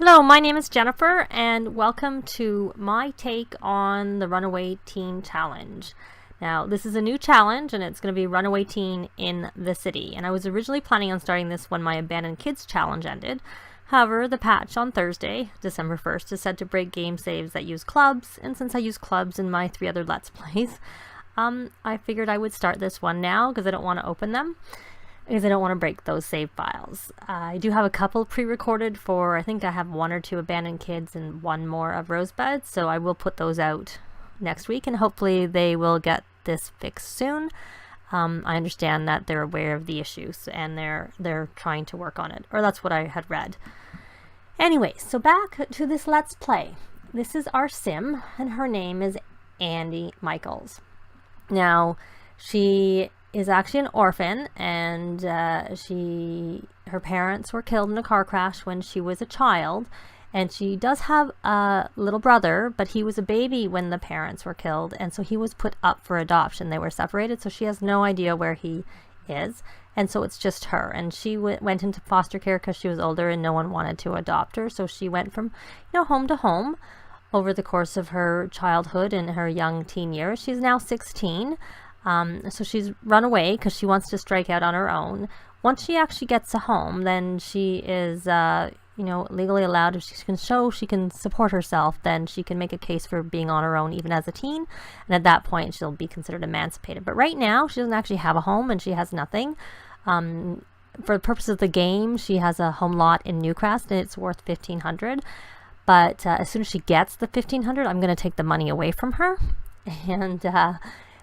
Hello, my name is Jennifer, and welcome to my take on the Runaway Teen Challenge. Now, this is a new challenge, and it's going to be Runaway Teen in the city. And I was originally planning on starting this when my Abandoned Kids Challenge ended. However, the patch on Thursday, December 1st, is said to break game saves that use clubs, and since I use clubs in my 3 other Let's Plays, I figured I would start this one now because I don't want to open them, because I don't want to break those save files. I do have a couple pre-recorded for, I think I have 1 or 2 Abandoned Kids and 1 more of Rosebud, so I will put those out next week, and hopefully they will get this fixed soon. I understand that they're aware of the issues and they're trying to work on it, or that's what I had read. Anyway, so back to this Let's Play. This is our sim, and her name is Andi Michaels. Now, she is actually an orphan, and her parents were killed in a car crash when she was a child, and she does have a little brother, but he was a baby when the parents were killed, and so he was put up for adoption. They were separated, so she has no idea where he is, and so it's just her. And she went into foster care because she was older and no one wanted to adopt her, so she went from home to home over the course of her childhood and her young teen years. She's now 16. So she's run away because she wants to strike out on her own. Once she actually gets a home, then she is, legally allowed, if she can show she can support herself, then she can make a case for being on her own even as a teen. And at that point, she'll be considered emancipated. But right now, she doesn't actually have a home and she has nothing. For the purpose of the game, she has a home lot in Newcrest and it's worth $1,500. But as soon as she gets the $1,500, I'm going to take the money away from her. And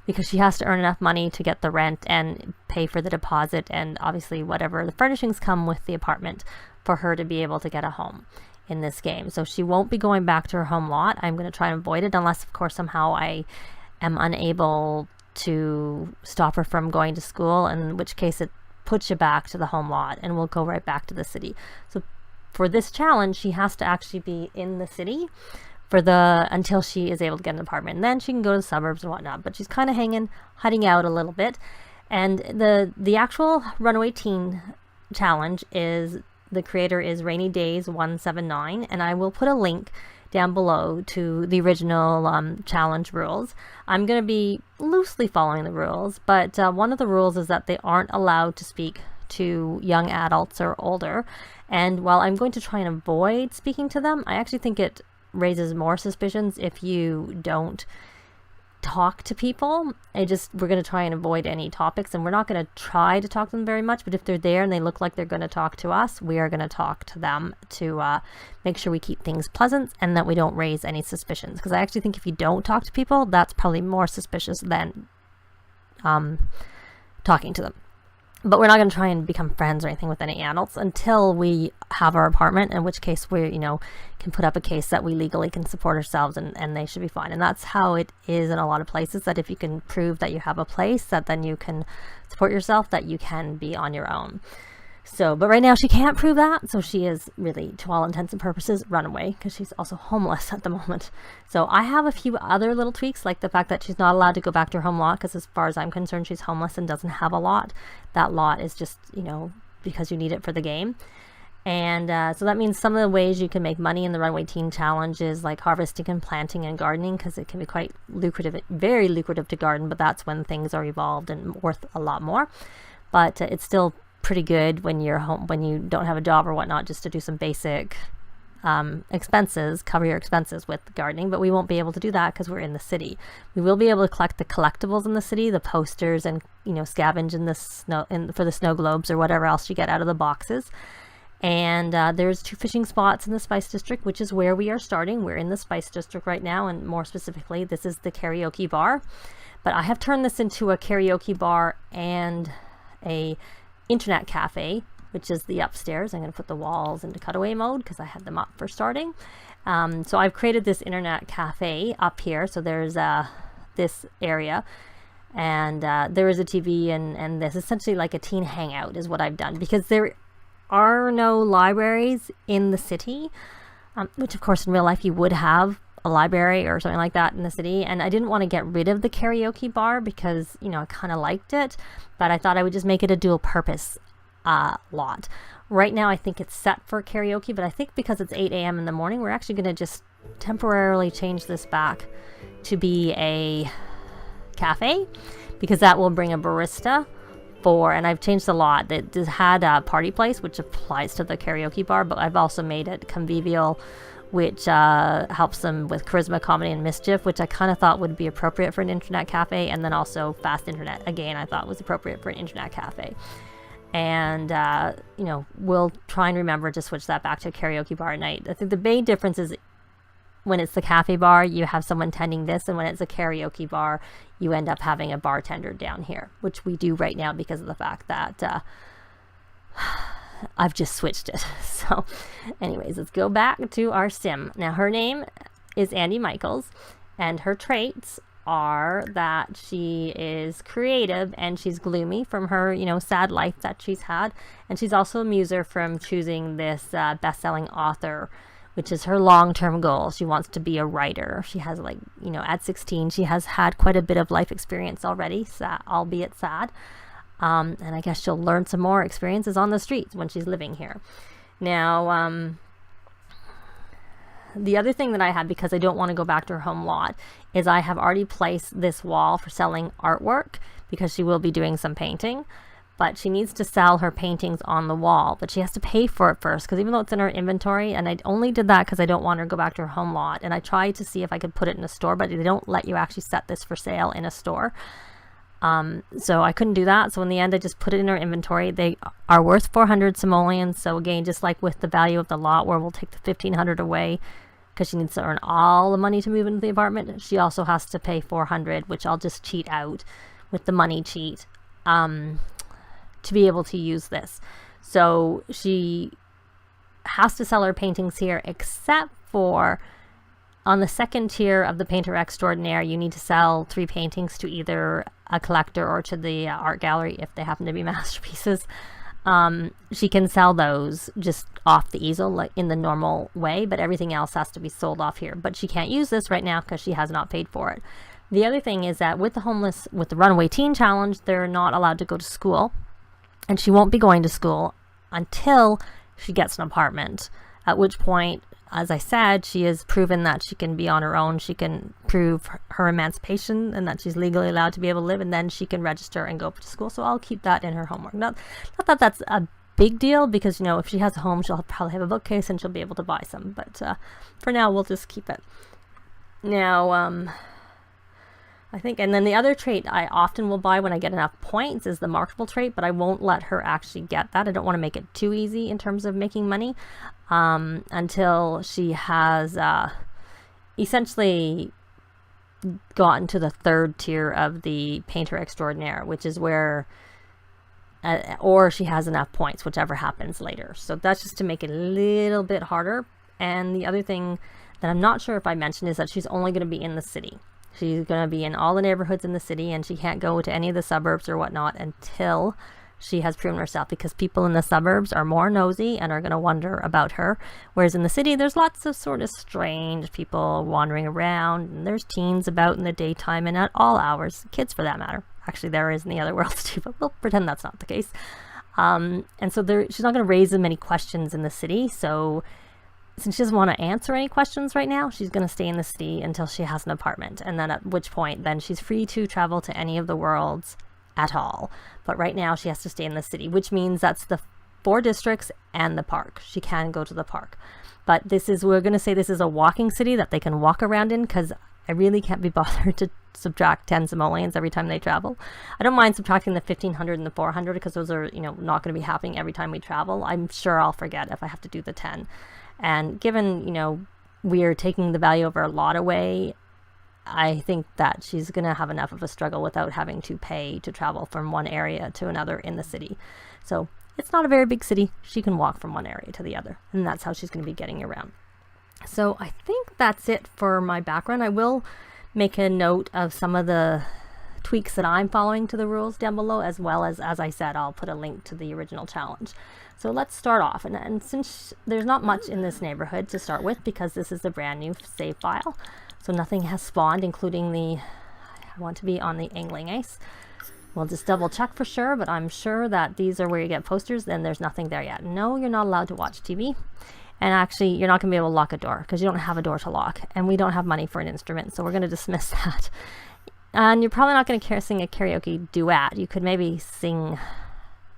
because she has to earn enough money to get the rent and pay for the deposit and obviously whatever the furnishings come with the apartment for her to be able to get a home in this game. So she won't be going back to her home lot. I'm going to try and avoid it unless, of course, somehow I am unable to stop her from going to school, in which case it puts you back to the home lot and we'll go right back to the city. So for this challenge, she has to actually be in the city until she is able to get an apartment, and then she can go to the suburbs and whatnot. But she's kind of hiding out a little bit. And the actual Runaway Teen Challenge the creator is Rainy Days 179, and I will put a link down below to the original challenge rules. I'm going to be loosely following the rules, but one of the rules is that they aren't allowed to speak to young adults or older. And while I'm going to try and avoid speaking to them, I actually think it raises more suspicions if you don't talk to people. We're going to try and avoid any topics, and we're not going to try to talk to them very much, but if they're there and they look like they're going to talk to us, we are going to talk to them to make sure we keep things pleasant and that we don't raise any suspicions, because I actually think if you don't talk to people, that's probably more suspicious than talking to them. But we're not going to try and become friends or anything with any adults until we have our apartment, in which case we, can put up a case that we legally can support ourselves and they should be fine. And that's how it is in a lot of places, that if you can prove that you have a place, that then you can support yourself, that you can be on your own. So, but right now she can't prove that, so she is really, to all intents and purposes, runaway, because she's also homeless at the moment. So I have a few other little tweaks, like the fact that she's not allowed to go back to her home lot, because as far as I'm concerned, she's homeless and doesn't have a lot. That lot is just, because you need it for the game. And so that means some of the ways you can make money in the Runaway Teen Challenge is like harvesting and planting and gardening, because it can be quite lucrative, very lucrative to garden, but that's when things are evolved and worth a lot more. But it's still pretty good when you're home, when you don't have a job or whatnot, just to do some basic expenses, cover your expenses with gardening. But we won't be able to do that because we're in the city. We will be able to collect the collectibles in the city, the posters, and scavenge in the snow for the snow globes or whatever else you get out of the boxes. And there's 2 fishing spots in the Spice District, which is where we are starting. We're in the Spice District right now, and more specifically, this is the karaoke bar. But I have turned this into a karaoke bar and a internet cafe, which is the upstairs. I'm going to put the walls into cutaway mode because I had them up for starting. So I've created this internet cafe up here. So there's this area, and there is a TV, and this essentially like a teen hangout is what I've done, because there are no libraries in the city, which of course in real life you would have a library or something like that in the city. And I didn't want to get rid of the karaoke bar because, I kind of liked it, but I thought I would just make it a dual purpose lot. Right now I think it's set for karaoke, but I think because it's 8 a.m. in the morning, we're actually going to just temporarily change this back to be a cafe, because that will bring a barista for, and I've changed a lot. It had a party place, which applies to the karaoke bar, but I've also made it convivial, which helps them with charisma, comedy, and mischief, which I kind of thought would be appropriate for an internet cafe. And then also fast internet, again, I thought was appropriate for an internet cafe. And, you know, we'll try and remember to switch that back to a karaoke bar at night. I think the main difference is when it's the cafe bar, you have someone tending this, and when it's a karaoke bar, you end up having a bartender down here, which we do right now because of the fact that I've just switched it. So anyways, let's go back to our sim. Now her name is Andi Michaels, and her traits are that she is creative and she's gloomy from her, you know, sad life that she's had. And she's also a muser from choosing this best-selling author, which is her long-term goal. She wants to be a writer. She has, like, you know, at 16, she has had quite a bit of life experience already, albeit sad. And I guess she'll learn some more experiences on the streets when she's living here. Now, the other thing that I have, because I don't want to go back to her home lot, is I have already placed this wall for selling artwork, because she will be doing some painting. But she needs to sell her paintings on the wall, but she has to pay for it first, because even though it's in her inventory, and I only did that because I don't want her to go back to her home lot, and I tried to see if I could put it in a store, but they don't let you actually set this for sale in a store. So I couldn't do that. So in the end, I just put it in her inventory. They are worth 400 simoleans. So again, just like with the value of the lot, where we'll take the 1,500 away because she needs to earn all the money to move into the apartment, she also has to pay 400, which I'll just cheat out with the money cheat to be able to use this. So she has to sell her paintings here, except for on the second tier of the Painter Extraordinaire, you need to sell 3 paintings to either a collector or to the art gallery if they happen to be masterpieces. She can sell those just off the easel, like in the normal way, but everything else has to be sold off here. But she can't use this right now because she has not paid for it. The other thing is that with the Runaway Teen Challenge, they're not allowed to go to school, and she won't be going to school until she gets an apartment, at which point, as I said, she has proven that she can be on her own. She can prove her emancipation and that she's legally allowed to be able to live, and then she can register and go to school. So I'll keep that in her homework. Not that that's a big deal, because, you know, if she has a home, she'll probably have a bookcase and she'll be able to buy some. But for now, we'll just keep it. Now, I think, and then the other trait I often will buy when I get enough points is the marketable trait, but I won't let her actually get that. I don't want to make it too easy in terms of making money until she has essentially gotten to the third tier of the Painter Extraordinaire, which is where, or she has enough points, whichever happens later. So that's just to make it a little bit harder. And the other thing that I'm not sure if I mentioned is that she's only going to be in the city. She's going to be in all the neighborhoods in the city, and she can't go to any of the suburbs or whatnot until she has proven herself, because people in the suburbs are more nosy and are going to wonder about her. Whereas in the city, there's lots of sort of strange people wandering around, and there's teens about in the daytime and at all hours, kids for that matter. Actually, there is in the other worlds too, but we'll pretend that's not the case. And so she's not going to raise as many questions in the city. So since she doesn't want to answer any questions right now, she's going to stay in the city until she has an apartment. And then at which point, then she's free to travel to any of the worlds at all. But right now she has to stay in the city, which means that's the 4 districts and the park. She can go to the park. But we're going to say this is a walking city that they can walk around in, because I really can't be bothered to subtract 10 simoleans every time they travel. I don't mind subtracting the 1,500 and the 400, because those are, you know, not going to be happening every time we travel. I'm sure I'll forget if I have to do the 10. And given, you know, we're taking the value of our lot away, I think that she's going to have enough of a struggle without having to pay to travel from one area to another in the city. So it's not a very big city. She can walk from one area to the other, and that's how she's going to be getting around. So I think that's it for my background. I will make a note of some of the tweaks that I'm following to the rules down below, as well as I said, I'll put a link to the original challenge. So let's start off. And since there's not much in this neighborhood to start with, because this is a brand new save file, so nothing has spawned, including I want to be on the angling ice. We'll just double check for sure, but I'm sure that these are where you get posters, and there's nothing there yet. No, you're not allowed to watch TV. And actually, you're not going to be able to lock a door because you don't have a door to lock. And we don't have money for an instrument, so we're going to dismiss that. And you're probably not going to sing a karaoke duet. You could maybe sing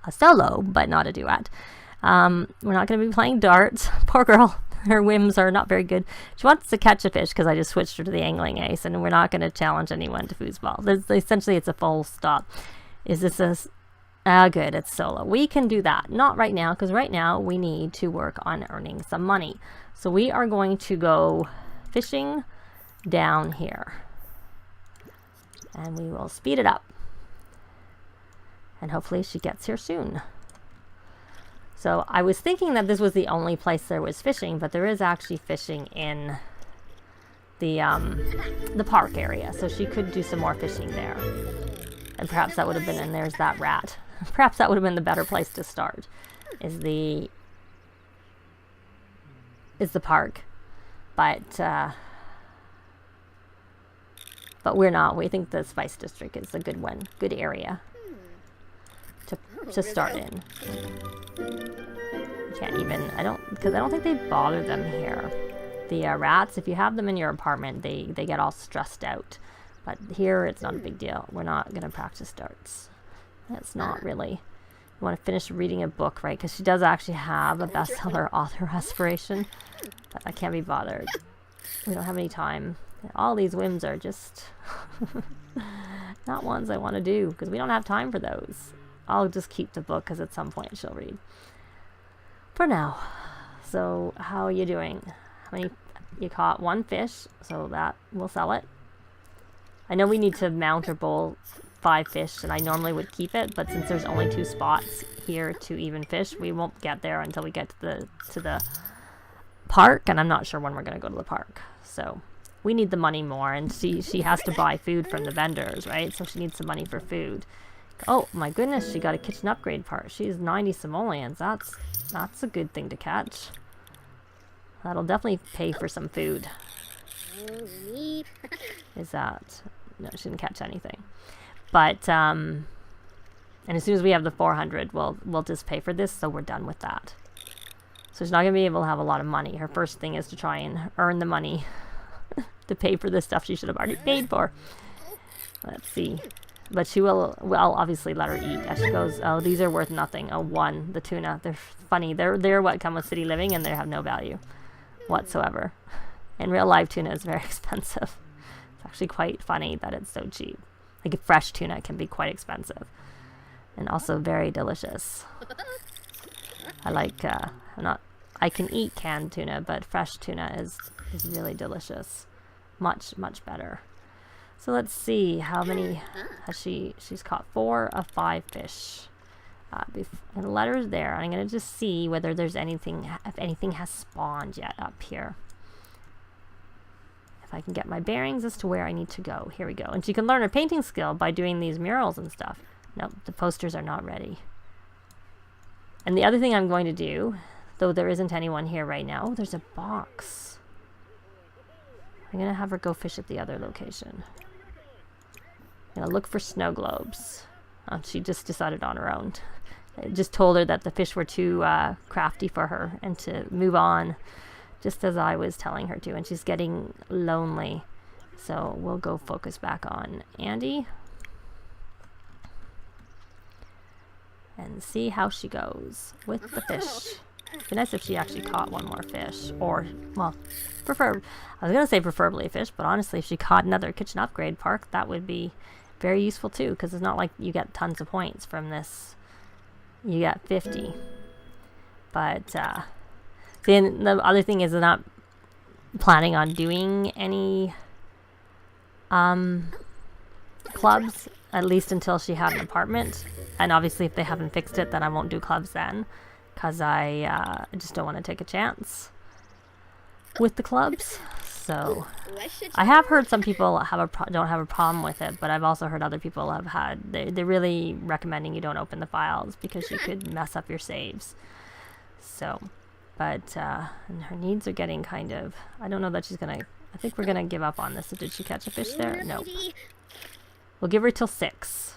a solo, but not a duet. We're not going to be playing darts. Poor girl. Her whims are not very good. She wants to catch a fish because I just switched her to the angling ace, and we're not going to challenge anyone to foosball. Essentially, it's a full stop. Is this a... good, it's solo. We can do that. Not right now, because right now we need to work on earning some money. So we are going to go fishing down here. And we will speed it up. And hopefully she gets here soon. So I was thinking that this was the only place there was fishing, but there is actually fishing in the park area. So she could do some more fishing there. And perhaps that would have been, and there's that rat. Perhaps that would have been the better place to start, is the park. But we're not. We think the Spice District is a good one, good area to start in. You can't even, because I don't think they bother them here. The rats, if you have them in your apartment, they get all stressed out. But here, it's not a big deal. We're not going to practice darts. That's not really. You want to finish reading a book, right? Because she does actually have a bestseller author aspiration. But I can't be bothered. We don't have any time. All these whims are just not ones I want to do, because we don't have time for those. I'll just keep the book, because at some point she'll read. For now. So, how are you doing? How many? You caught one fish, so that we'll sell it. I know we need to mount or bowl 5 fish, and I normally would keep it, but since there's only 2 spots here to even fish, we won't get there until we get to the park, and I'm not sure when we're going to go to the park. So we need the money more, and she has to buy food from the vendors, right? So she needs some money for food. Oh my goodness, she got a kitchen upgrade part. She's 90 simoleans. That's a good thing to catch. That'll definitely pay for some food. Is that... No, she didn't catch anything. But, and as soon as we have the 400, we'll just pay for this, so we're done with that. So she's not going to be able to have a lot of money. Her first thing is to try and earn the money to pay for the stuff she should have already paid for. Let's see. But she will, well, obviously let her eat as she goes. Oh, these are worth nothing. Oh, 1, the tuna. They're funny. They're what come with city living, and they have no value whatsoever. And real live tuna is very expensive. It's actually quite funny that it's so cheap. Like fresh tuna can be quite expensive. And also very delicious. I like, I can eat canned tuna, but fresh tuna is really delicious. Much, much better. So let's see, how many has she's caught 4 of 5 fish. I'm going to let her there. I'm going to just see whether there's anything, if anything has spawned yet up here. If I can get my bearings as to where I need to go. Here we go. And she can learn her painting skill by doing these murals and stuff. Nope, the posters are not ready. And the other thing I'm going to do, though there isn't anyone here right now, oh, there's a box. I'm going to have her go fish at the other location. I'm going to look for snow globes. Oh, she just decided on her own. I just told her that the fish were too crafty for her and to move on, just as I was telling her to. And she's getting lonely. So we'll go focus back on Andi. And see how she goes with the fish. It'd be nice if she actually caught one more fish. Or, well, I was going to say preferably a fish, but honestly, if she caught another kitchen upgrade park, that would be very useful too, because it's not like you get tons of points from this. You get 50. But, then the other thing is I'm not planning on doing any clubs, at least until she had an apartment. And obviously if they haven't fixed it, then I won't do clubs then, because I just don't want to take a chance with the clubs. So I have heard some people don't have a problem with it, but I've also heard other people have had, they're really recommending you don't open the files because you could mess up your saves. So, but and her needs are getting kind of, I don't know that she's gonna, I think we're gonna give up on this. So did she catch a fish there? No. We'll give her till 6.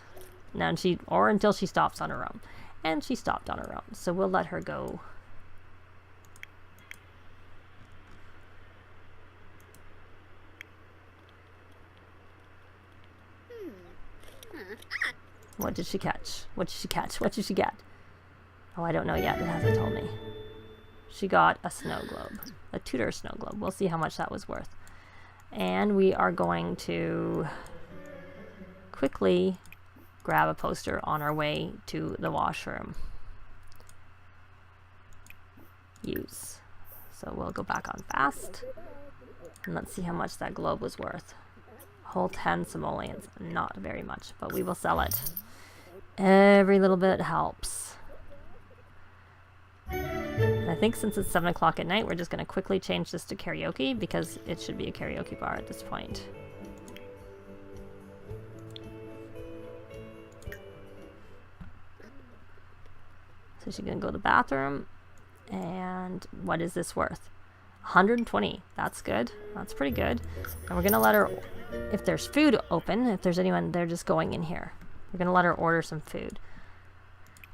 Now or until she stops on her own. And she stopped on her own, so we'll let her go. What did she catch? What did she catch? What did she get? Oh, I don't know yet. It hasn't told me. She got a snow globe. A Tudor snow globe. We'll see how much that was worth. And we are going to quickly grab a poster on our way to the washroom. Use. So we'll go back on fast. And let's see how much that globe was worth. Whole 10 simoleans. Not very much, but we will sell it. Every little bit helps. And I think since it's 7 o'clock at night, we're just going to quickly change this to karaoke because it should be a karaoke bar at this point. So she's going to go to the bathroom. And what is this worth? 120. That's good. That's pretty good. And we're going to let her, if there's food open, if there's anyone, they're just going in here. We're going to let her order some food.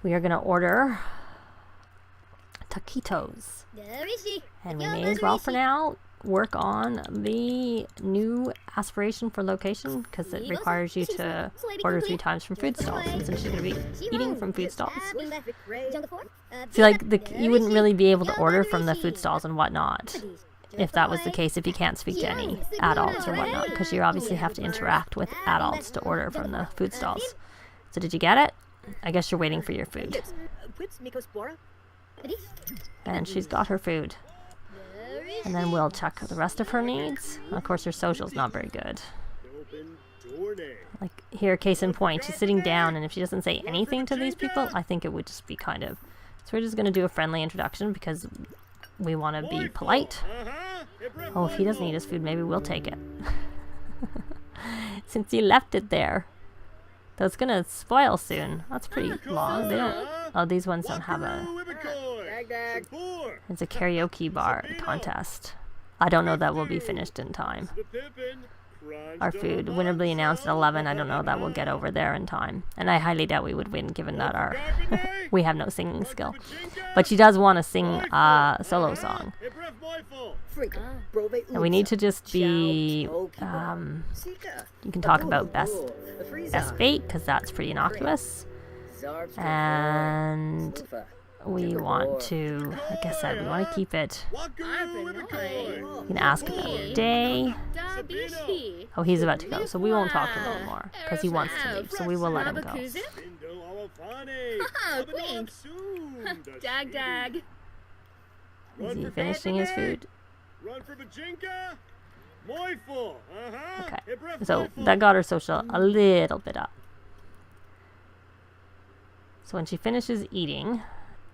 We are going to order taquitos. And we may as well, for now, work on the new aspiration for location because it requires you to order 3 times from food stalls. And since she's going to be eating from food stalls, I feel like you wouldn't really be able to order from the food stalls and whatnot if that was the case, if you can't speak to any adults or whatnot, because you obviously have to interact with adults to order from the food stalls. So did you get it? I guess you're waiting for your food. And she's got her food. And then we'll check the rest of her needs. Of course, her social's not very good. Like here, case in point, she's sitting down, and if she doesn't say anything to these people, I think it would just be kind of... So we're just going to do a friendly introduction because we want to be polite. Oh, if he doesn't eat his food, maybe we'll take it. Since he left it there. Though it's going to spoil soon. That's pretty long. They don't... Oh, these ones don't have a... It's a karaoke bar contest. I don't know that will be finished in time. Our food, winnably announced at 11. I don't know that we'll get over there in time. And I highly doubt we would win, given that our we have no singing skill. But she does want to sing a solo song. And we need to just be... you can talk about best bait, because that's pretty innocuous. And... we want to, like I said, we want to keep it. You can ask about her day. Oh, he's about to go, so we won't talk to him anymore because he wants to leave, so we will let him go. Is he finishing his food? Okay, so that got her social a little bit up. So when she finishes eating,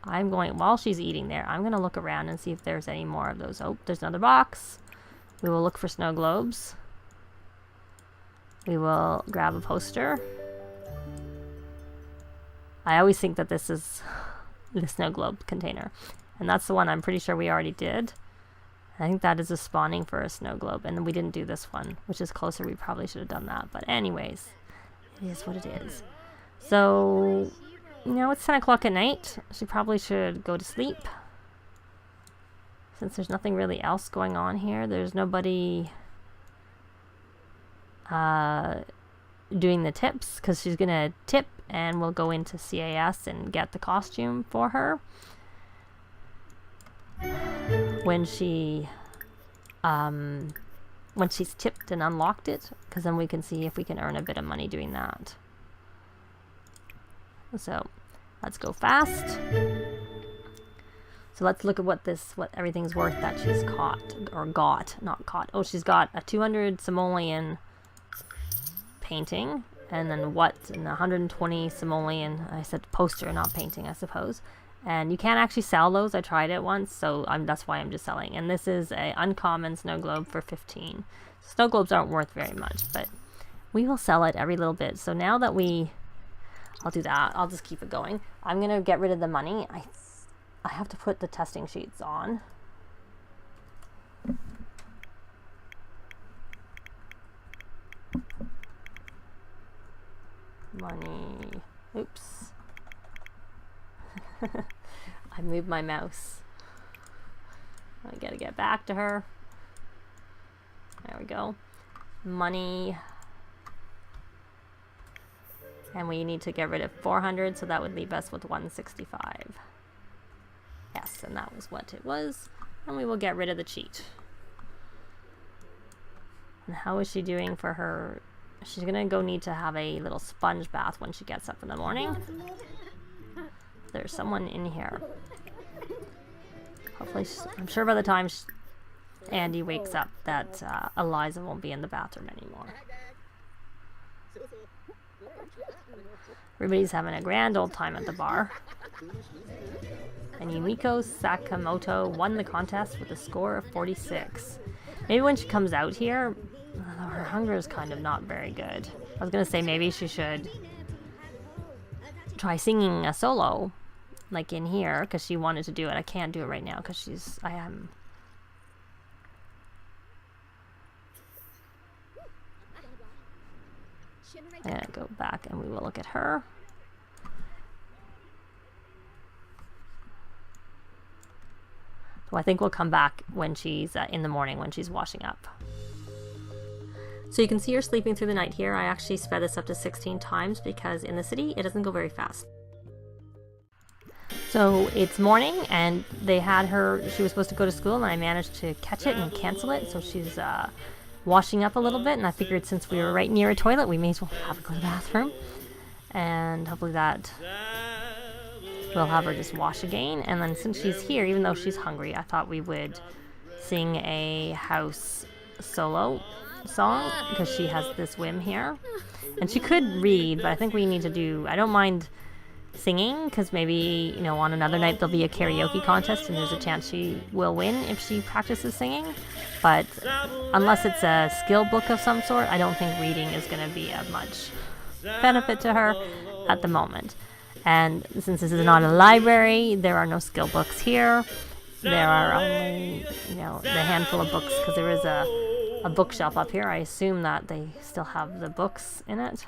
I'm going, while she's eating there, I'm going to look around and see if there's any more of those. Oh, there's another box. We will look for snow globes. We will grab a poster. I always think that this is the snow globe container. And that's the one I'm pretty sure we already did. I think that is a spawning for a snow globe. And then we didn't do this one, which is closer. We probably should have done that. But anyways, it is what it is. So... you know, it's 10 o'clock at night. She probably should go to sleep. Since there's nothing really else going on here. There's nobody doing the tips. Because she's going to tip and we'll go into CAS and get the costume for her. When she's tipped and unlocked it. Because then we can see if we can earn a bit of money doing that. So let's go fast. So let's look at what everything's worth that she's caught or got, not caught. Oh, she's got a 200 simolean painting, and then what? And 120 simolean. I said poster, not painting, I suppose. And you can't actually sell those. I tried it once, so that's why I'm just selling. And this is a uncommon snow globe for 15. Snow globes aren't worth very much, but we will sell it every little bit. So now that I'll do that. I'll just keep it going. I'm going to get rid of the money. I have to put the testing sheets on. Money. Oops. I moved my mouse. I gotta get back to her. There we go. Money. And we need to get rid of 400, so that would leave us with 165. Yes, and that was what it was. And we will get rid of the cheat. And how is she doing for her? She's gonna go need to have a little sponge bath when she gets up in the morning. There's someone in here. Hopefully, I'm sure by the time Andi wakes up that Eliza won't be in the bathroom anymore. Everybody's having a grand old time at the bar. And Yumiko Sakamoto won the contest with a score of 46. Maybe when she comes out here, her hunger is kind of not very good. I was going to say maybe she should try singing a solo, like in here, because she wanted to do it. I can't do it right now because I am... I'm going to go back and we will look at her. So I think we'll come back when she's in the morning when she's washing up. So you can see her sleeping through the night here. I actually sped this up to 16 times because in the city it doesn't go very fast. So it's morning and they had her, she was supposed to go to school and I managed to catch it and cancel it. So she's washing up a little bit and I figured since we were right near a toilet we may as well have her go to the bathroom. And hopefully that we'll have her just wash again. And then since she's here, even though she's hungry, I thought we would sing a house solo song because she has this whim here. And she could read, but I think we need to do, I don't mind singing because maybe, you know, on another night there'll be a karaoke contest and there's a chance she will win if she practices singing. But unless it's a skill book of some sort, I don't think reading is going to be of much benefit to her at the moment. And since this is not a library, there are no skill books here. There are only, you know, the handful of books because there is a bookshelf up here. I assume that they still have the books in it.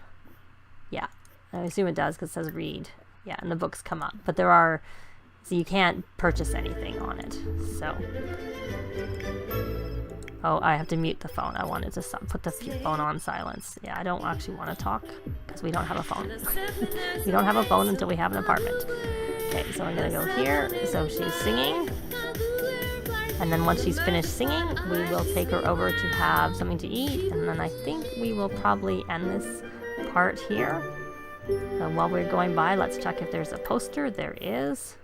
Yeah, I assume it does because it says read. Yeah, and the books come up. But there are, so you can't purchase anything on it. So, oh, I have to mute the phone. I wanted to put the phone on silence. Yeah, I don't actually want to talk because we don't have a phone. We don't have a phone until we have an apartment. Okay, so I'm going to go here. So she's singing. And then once she's finished singing, we will take her over to have something to eat. And then I think we will probably end this part here. While we're going by, let's check if there's a poster. There is.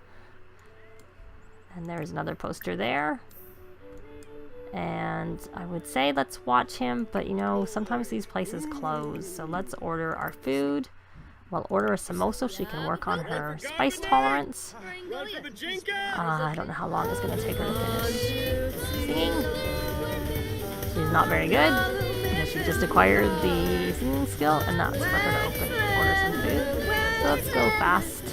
And there's another poster there. And I would say let's watch him, but you know, sometimes these places close. So let's order our food. We'll order a samosa so she can work on her spice tolerance. I don't know how long it's going to take her to finish singing. She's not very good. Because she just acquired the singing skill, and that's for her to order some food. So let's go fast.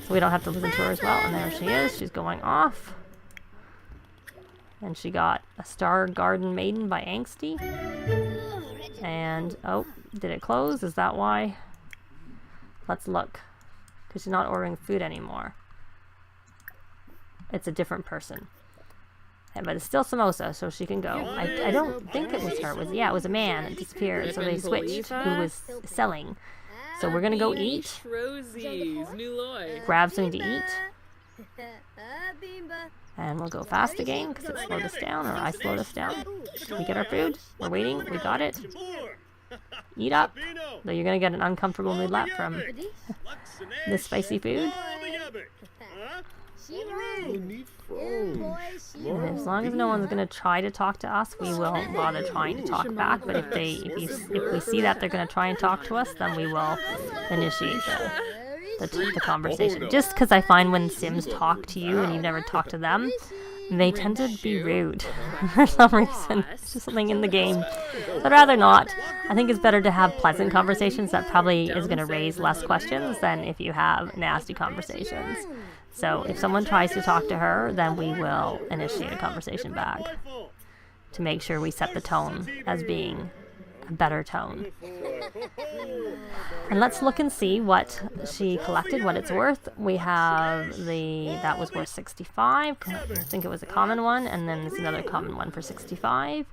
So we don't have to listen to her as well. And there she is. She's going off. And she got a Star Garden Maiden by Angsty. And, oh, did it close? Is that why? Let's look. Because she's not ordering food anymore. It's a different person. But it's still samosa, so she can go. I don't think it was her. It was a man. It disappeared, so they switched who was selling. So we're going to go eat. Grab something to eat. And we'll go fast again because it slowed us down, or I slowed us down. We get our food. We're waiting. We got it. Eat up. Though you're going to get an uncomfortable mood lap from this spicy food. And as long as no one's going to try to talk to us, we won't bother trying to talk back. But if we see that they're going to try and talk to us, then we will initiate the conversation. Just because I find when Sims talk to you and you've never talked to them, they tend to be rude for some reason. It's just something in the game. I'd rather not. I think it's better to have pleasant conversations. That probably is going to raise less questions than if you have nasty conversations. So if someone tries to talk to her, then we will initiate a conversation back to make sure we set the tone as being a better tone. And let's look and see what she collected, what it's worth. We have that was worth 65. I think it was a common one, and then there's another common one for 65.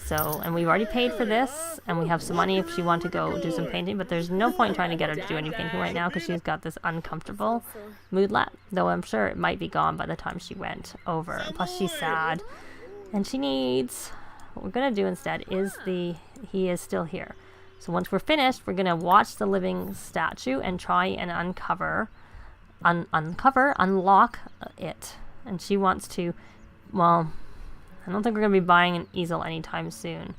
So, and we've already paid for this, and we have some money if she wants to go do some painting, but there's no point trying to get her to do any painting right now because she's got this uncomfortable moodlet, though I'm sure it might be gone by the time she went over. Plus she's sad, and she needs, what we're going to do instead is he is still here. So once we're finished, we're going to watch the living statue and try and unlock it. And she wants to, well, I don't think we're going to be buying an easel anytime soon.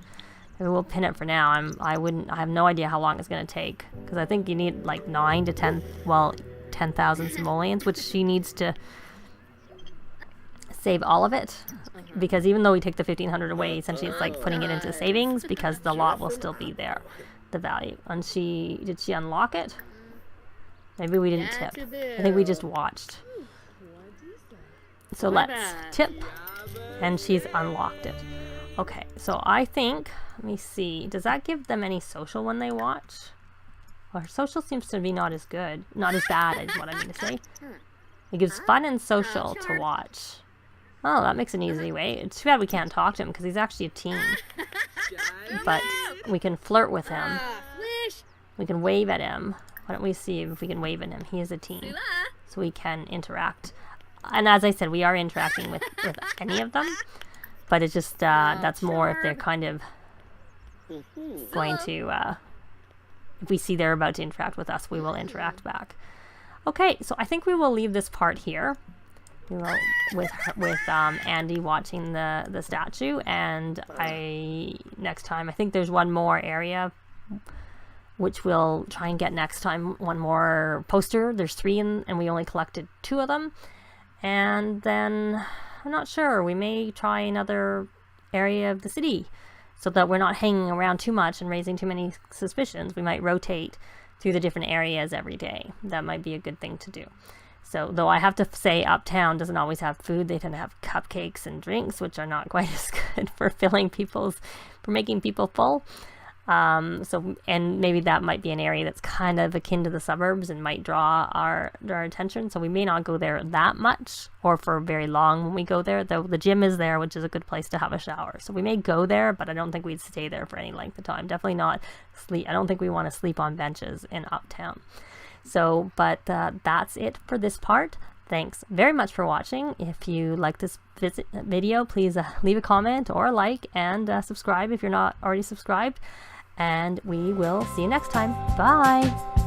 Maybe we'll pin it for now. I have no idea how long it's going to take, because I think you need like 9 to 10, well, 10,000 simoleans, which she needs to save all of it, because even though we take the 1,500 away, essentially it's like putting it into savings, because the lot will still be there, the value. And did she unlock it? Maybe we didn't tip. I think we just watched. So let's tip. And she's unlocked it. Okay, so I think, let me see, does that give them any social when they watch? Well, her social seems to be not as good, not as bad is what I mean to say. It gives fun and social to watch. Oh, that makes an easy way. It's too bad we can't talk to him because he's actually a teen. But we can flirt with him. We can wave at him. Why don't we see if we can wave at him? He is a teen. So we can interact. And as I said, we are interacting with any of them, but it's just, that's more if they're kind of going to, if we see they're about to interact with us, we will interact back. Okay, so I think we will leave this part here, with Andi watching the statue, and next time, I think there's one more area which we'll try and get next time, one more poster. There's 3 and we only collected 2 of them. And then, I'm not sure, we may try another area of the city so that we're not hanging around too much and raising too many suspicions. We might rotate through the different areas every day. That might be a good thing to do. So, though I have to say Uptown doesn't always have food, they tend to have cupcakes and drinks, which are not quite as good for making people full. And maybe that might be an area that's kind of akin to the suburbs and might draw our attention. So we may not go there that much or for very long when we go there, though the gym is there, which is a good place to have a shower. So we may go there, but I don't think we'd stay there for any length of time. Definitely not sleep. I don't think we want to sleep on benches in Uptown. So, but that's it for this part. Thanks very much for watching. If you like this video, please leave a comment or a like, and subscribe if you're not already subscribed. And we will see you next time. Bye!